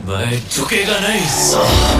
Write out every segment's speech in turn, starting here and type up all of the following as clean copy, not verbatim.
मैं झुकेगा नहीं साला।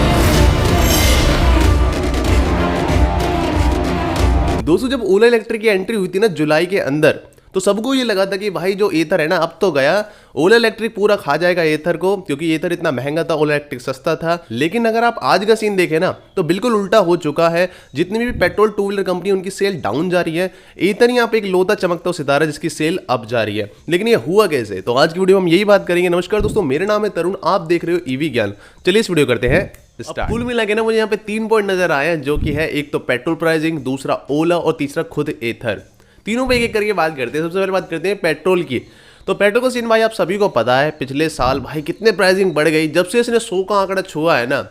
दोस्तों जब ओला इलेक्ट्रिक की एंट्री हुई थी ना जुलाई के अंदर, तो सबको ये लगा था कि भाई जो एथर है ना अब तो गया, ओला इलेक्ट्रिक पूरा खा जाएगा एथर को, क्योंकि एथर इतना महंगा था, ओला इलेक्ट्रिक सस्ता था। लेकिन अगर आप आज का सीन देखें ना तो बिल्कुल उल्टा हो चुका है। जितनी भी पेट्रोल टू व्हीलर कंपनी उनकी सेल डाउन जा रही है, एथर यहाँ पे एक लोता चमकता सितारा जिसकी सेल अप जा रही है। लेकिन ये हुआ कैसे, तो आज की वीडियो हम यही बात करेंगे। नमस्कार दोस्तों, मेरा नाम है तरुण, आप देख रहे हो ईवी ज्ञान। चलिए इस वीडियो करते हैं। कुल मिला के ना मुझे यहाँ पे 3 पॉइंट नजर आए हैं, जो कि है एक तो पेट्रोल प्राइसिंग, दूसरा ओला और तीसरा खुद एथर। तीनों पे एक एक करके बात करते हैं। सबसे पहले बात करते हैं पेट्रोल की। तो पेट्रोल का सीन भाई आप सभी को पता है, पिछले साल भाई कितने प्राइसिंग बढ़ गई जब से इसने 100 का आंकड़ा छुआ है ना।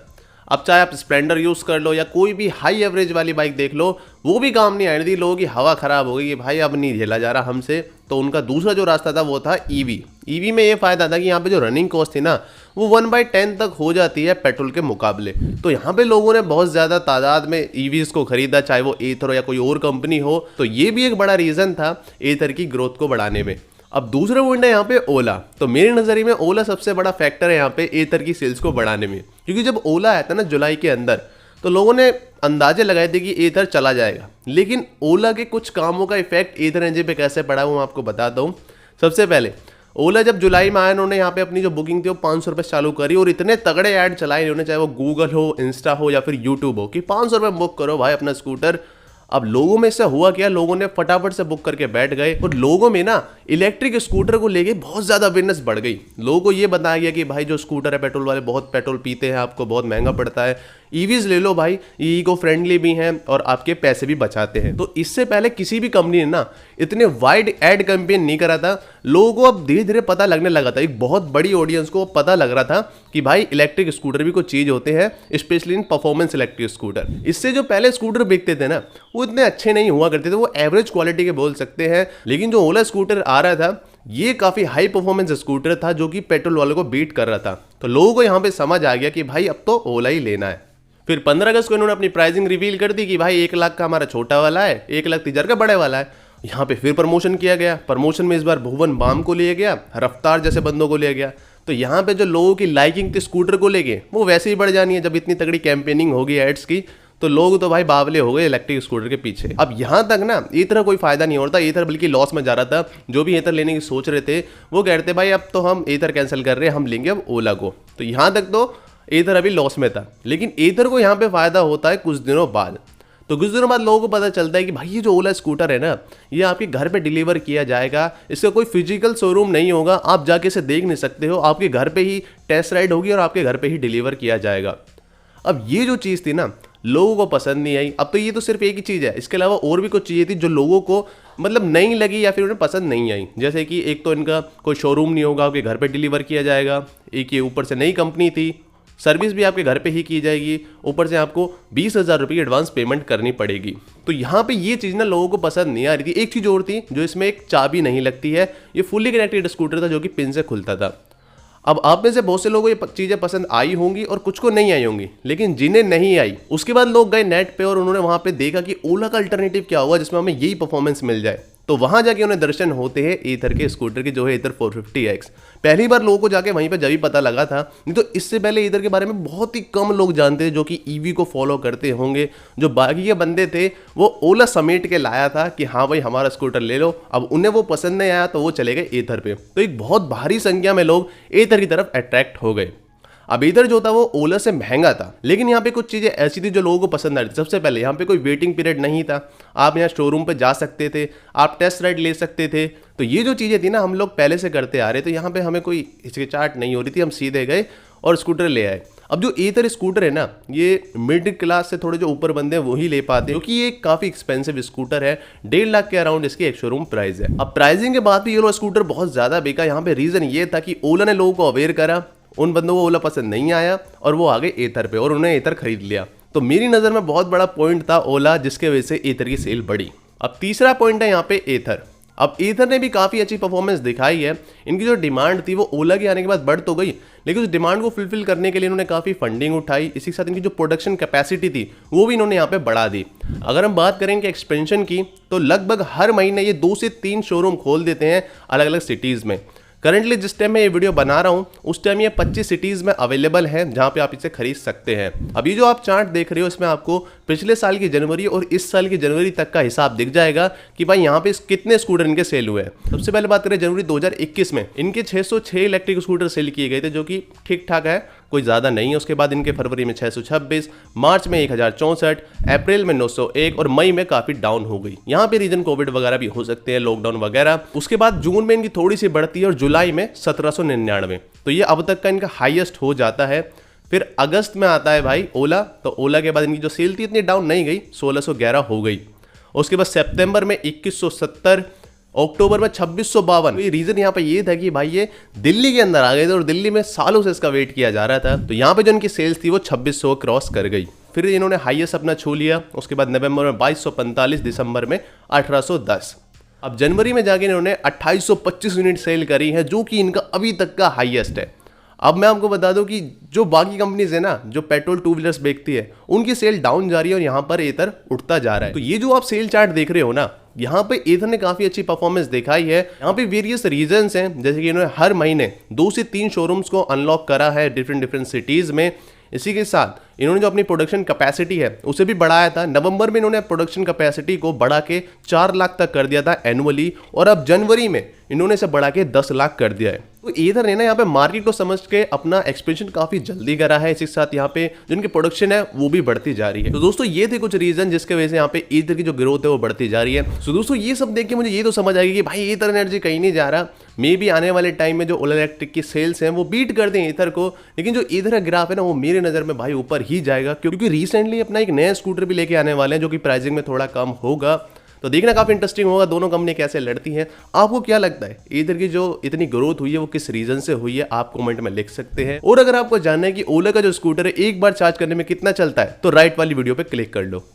अब चाहे आप स्प्लेंडर यूज़ कर लो या कोई भी हाई एवरेज वाली बाइक देख लो, वो भी काम नहीं आ रही थी। लोगों की हवा खराब हो गई कि भाई अब नहीं झेला जा रहा हमसे। तो उनका दूसरा जो रास्ता था वो था ईवी। ईवी में ये फ़ायदा था कि यहाँ पे जो रनिंग कॉस्ट थी ना वो 1/10 तक हो जाती है पेट्रोल के मुकाबले। तो यहाँ पे लोगों ने बहुत ज़्यादा तादाद में ईवीज़ को खरीदा, चाहे वो एथर हो या कोई और कंपनी हो। तो ये भी एक बड़ा रीज़न था एथर की ग्रोथ को बढ़ाने में। अब दूसरा पॉइंट है यहाँ पे ओला। तो मेरे नज़रिए में ओला सबसे बड़ा फैक्टर है यहाँ पे एथर की सेल्स को बढ़ाने में। क्योंकि जब ओला आया था ना जुलाई के अंदर, तो लोगों ने अंदाजे लगाए थे कि एथर चला जाएगा। लेकिन ओला के कुछ कामों का इफेक्ट एथर एनर्जी पे कैसे पड़ा वो मैं आपको बताता हूँ। सबसे पहले ओला जब जुलाई में आया, उन्होंने यहाँ पे अपनी जो बुकिंग थी वो 500 रुपये चालू करी और इतने तगड़े ऐड चलाए इन्होंने, चाहे वो गूगल हो, इंस्टा हो या फिर यूट्यूब हो, कि 500 रुपये बुक करो भाई अपना स्कूटर। अब लोगों में से हुआ क्या, लोगों ने फटाफट से बुक करके बैठ गए और लोगों में ना इलेक्ट्रिक स्कूटर को लेके बहुत ज़्यादा अवेयरनेस बढ़ गई। लोगों को ये बताया गया कि भाई जो स्कूटर है पेट्रोल वाले बहुत पेट्रोल पीते हैं, आपको बहुत महंगा पड़ता है, ईवीज ले लो भाई, ये इको फ्रेंडली भी हैं और आपके पैसे भी बचाते हैं। तो इससे पहले किसी भी कंपनी ने ना इतने वाइड एड कैंपेन नहीं करा था। लोगों को अब धीरे धीरे पता लगने लगा था, एक बहुत बड़ी ऑडियंस को पता लग रहा था कि भाई इलेक्ट्रिक स्कूटर भी कुछ चीज़ होते हैं, specially in performance electric scooter. इससे जो पहले स्कूटर बिकते थे ना वो इतने अच्छे नहीं हुआ करते थे, वो एवरेज क्वालिटी के बोल सकते हैं। लेकिन जो ओला स्कूटर आ रहा था ये काफ़ी हाई परफॉर्मेंस स्कूटर था, जो कि पेट्रोल वालों को बीट कर रहा था। तो लोगों को यहाँ पे समझ आ गया कि भाई अब तो ओला ही लेना है। फिर 15 अगस्त को इन्होंने अपनी प्राइसिंग रिवील कर दी कि भाई 1 लाख का हमारा छोटा वाला है, 1,30,000 का बड़े वाला है। यहाँ पे फिर प्रमोशन किया गया। प्रमोशन में इस बार भुवन बाम को लिया गया, रफ्तार जैसे बंदों को लिया गया। तो यहाँ पे जो लोगों की लाइकिंग थी स्कूटर को लेके वो वैसे ही बढ़ जानी है। जब इतनी तगड़ी कैंपेनिंग होगी एड्स की, तो लोग तो भाई बावले हो गए इलेक्ट्रिक स्कूटर के पीछे। अब यहाँ तक ना एथर कोई फायदा नहीं हो रहा था, एथर बल्कि लॉस में जा रहा था। जो भी एथर लेने की सोच रहे थे वो कह रहे थे भाई अब तो हम एथर कैंसिल कर रहे हैं, हम लेंगे अब ओला को। तो यहाँ तक तो एथर अभी लॉस में था। लेकिन एथर को यहाँ पे फायदा होता है कुछ दिनों बाद। तो कुछ दिनों बाद लोगों को पता चलता है कि भाई ये जो ओला स्कूटर है ना ये आपके घर पे डिलीवर किया जाएगा। इसका कोई फिजिकल शोरूम नहीं होगा, आप जाके इसे देख नहीं सकते हो, आपके घर पे ही टेस्ट राइड होगी और आपके घर पे ही डिलीवर किया जाएगा। अब ये जो चीज़ थी ना लोगों को पसंद नहीं आई। अब तो ये तो सिर्फ एक ही चीज़ है, इसके अलावा और भी कुछ चीज़ें थी जो लोगों को मतलब नहीं लगी या फिर उन्हें पसंद नहीं आई। जैसे कि एक तो इनका कोई शोरूम नहीं होगा, आपके घर पे डिलीवर किया जाएगा। एक ये ऊपर से नई कंपनी थी, सर्विस भी आपके घर पे ही की जाएगी, ऊपर से आपको 20,000 रुपये की एडवांस पेमेंट करनी पड़ेगी। तो यहाँ पे ये चीज़ ना लोगों को पसंद नहीं आ रही थी। एक चीज़ और थी जो इसमें एक चाबी नहीं लगती है, ये फुल्ली कनेक्टेड स्कूटर था जो कि पिन से खुलता था। अब आप में से बहुत से लोगों को ये चीज़ें पसंद आई होंगी और कुछ को नहीं आई होंगी, लेकिन जिन्हें नहीं आई उसके बाद लोग गए नेट पे और उन्होंने वहाँ पे देखा कि ओला का अल्टरनेटिव क्या होगा जिसमें हमें यही परफॉर्मेंस मिल जाए। तो वहाँ जाके उन्हें दर्शन होते हैं एथर के स्कूटर के, जो है एथर 450X। पहली बार लोगों को जाके वहीं पे जब ही पता लगा था, नहीं तो इससे पहले एथर के बारे में बहुत ही कम लोग जानते थे जो कि ईवी को फॉलो करते होंगे। जो बाकी के बंदे थे वो ओला समेट के लाया था कि हाँ भाई हमारा स्कूटर ले लो। अब उन्हें वो पसंद नहीं आया तो वो चले गए एथर पे। तो एक बहुत भारी संख्या में लोग एथर की तरफ अट्रैक्ट हो गए। अब इधर जो था वो ओला से महंगा था, लेकिन यहाँ पे कुछ चीज़ें ऐसी थी जो लोगों को पसंद आ रही थी। सबसे पहले यहाँ पे कोई वेटिंग पीरियड नहीं था, आप यहाँ शोरूम पे जा सकते थे, आप टेस्ट राइड ले सकते थे। तो ये जो चीज़ें थी ना हम लोग पहले से करते आ रहे, तो यहाँ पे हमें कोई हिचकिचाहट नहीं हो रही थी, हम सीधे गए और स्कूटर ले आए। अब जो एथर स्कूटर है ना ये मिडिल क्लास से थोड़े जो ऊपर बंदे हैं वही ले पाते हैं, क्योंकि ये काफ़ी एक्सपेंसिव स्कूटर है। 1.5 लाख के अराउंड इसकी एक शोरूम प्राइस है। अब प्राइसिंग के बाद भी ये लो स्कूटर बहुत ज़्यादा बिका। यहाँ पे रीज़न ये था कि ओला ने लोगों को अवेयर करा, उन बंदों को ओला पसंद नहीं आया और वो आ गए एथर पे और उन्होंने एथर खरीद लिया। तो मेरी नज़र में बहुत बड़ा पॉइंट था ओला, जिसके वजह से एथर की सेल बढ़ी। अब तीसरा पॉइंट है यहाँ पे एथर। अब एथर ने भी काफ़ी अच्छी परफॉर्मेंस दिखाई है। इनकी जो डिमांड थी वो ओला के आने के बाद बढ़ तो गई, लेकिन उस डिमांड को फुलफिल करने के लिए इन्होंने काफ़ी फंडिंग उठाई। इसी के साथ इनकी जो प्रोडक्शन कैपेसिटी थी वो भी इन्होंने यहाँ पे बढ़ा दी। अगर हम बात करें कि एक्सपेंशन की, तो लगभग हर महीने ये 2 से 3 शोरूम खोल देते हैं अलग अलग सिटीज़ में। करंटली जिस टाइम मैं ये वीडियो बना रहा हूँ उस टाइम ये 25 सिटीज में अवेलेबल है जहाँ पे आप इसे खरीद सकते हैं। अभी जो आप चार्ट देख रहे हो इसमें आपको पिछले साल की जनवरी और इस साल की जनवरी तक का हिसाब दिख जाएगा कि भाई यहाँ पे कितने स्कूटर इनके सेल हुए हैं। सबसे पहले बात करें जनवरी 2021 में इनके 606 इलेक्ट्रिक स्कूटर सेल किए गए थे, जो कि ठीक ठाक है, कोई ज़्यादा नहीं है। उसके बाद इनके फरवरी में 626, मार्च में 1064, अप्रैल में 901 और मई में काफ़ी डाउन हो गई। यहाँ पे रीजन कोविड वगैरह भी हो सकते हैं, लॉकडाउन वगैरह। उसके बाद जून में इनकी थोड़ी सी बढ़ती है और जुलाई में 1799, तो ये अब तक का इनका हाईएस्ट हो जाता है। फिर अगस्त में आता है भाई ओला, तो ओला के बाद इनकी जो सेल थी इतनी डाउन नहीं गई, 1611 हो गई। उसके बाद सितंबर में 2170, अक्टूबर में 2652। ये रीजन यहाँ पे ये था कि भाई ये दिल्ली के अंदर आ गए थे और दिल्ली में सालों से इसका वेट किया जा रहा था, तो यहाँ पे जो इनकी सेल्स थी वो 2600 क्रॉस कर गई। फिर इन्होंने हाईएस्ट अपना छू लिया। उसके बाद नवंबर में 2245, दिसंबर में 1810। अब जनवरी में जाके इन्होंने 2825 यूनिट सेल करी है, जो कि इनका अभी तक का हाईएस्ट है। अब मैं आपको बता दूं कि जो बाकी कंपनीज है ना, जो पेट्रोल टू व्हीलर्स बेचती है, उनकी सेल डाउन जा रही है और यहाँ पर एथर उठता जा रहा है। तो ये जो आप सेल चार्ट देख रहे हो ना, यहाँ पे एथर ने काफी अच्छी परफॉर्मेंस दिखाई है। यहाँ पे वेरियस रीजंस हैं, जैसे कि इन्होंने हर महीने 2 से 3 शोरूम्स को अनलॉक करा है डिफरेंट सिटीज में। इसी के साथ इन्होंने जो अपनी प्रोडक्शन कैपेसिटी है उसे भी बढ़ाया था। नवंबर में इन्होंने प्रोडक्शन कैपेसिटी को बढ़ा के 4 लाख तक कर दिया था एनुअली, और अब जनवरी में इन्होंने इसे बढ़ा के 10 लाख कर दिया है। तो एथर ने ना यहाँ पे मार्केट को समझ के अपना एक्सपेंशन काफी जल्दी करा है। इसी के साथ यहाँ पे जो इनकी प्रोडक्शन है वो भी बढ़ती जा रही है। तो दोस्तों ये थे कुछ रीजन जिसके वजह से यहाँ पे एथर की जो ग्रोथ है वो बढ़ती जा रही है। तो दोस्तों ये सब देख के मुझे ये तो समझ आएगी कि भाई एथर एनर्जी कहीं नहीं जा रहा। मे भी आने वाले टाइम में जो ओला इलेक्ट्रिक की सेल्स हैं वो बीट कर दें एथर को, लेकिन जो एथर का ग्राफ है ना वो मेरे नजर में भाई ऊपर ही जाएगा, क्योंकि रिसेंटली अपना एक नया स्कूटर भी लेके आने वाले हैं जो कि प्राइसिंग में थोड़ा कम होगा। तो देखना काफी इंटरेस्टिंग होगा दोनों कंपनी कैसे लड़ती हैं। आपको क्या लगता है एथर की जो इतनी ग्रोथ हुई है वो किस रीजन से हुई है, आप कमेंट में लिख सकते हैं। और अगर आपको जानना है कि ओला का जो स्कूटर है एक बार चार्ज करने में कितना चलता है, तो राइट वाली वीडियो पे क्लिक कर लो।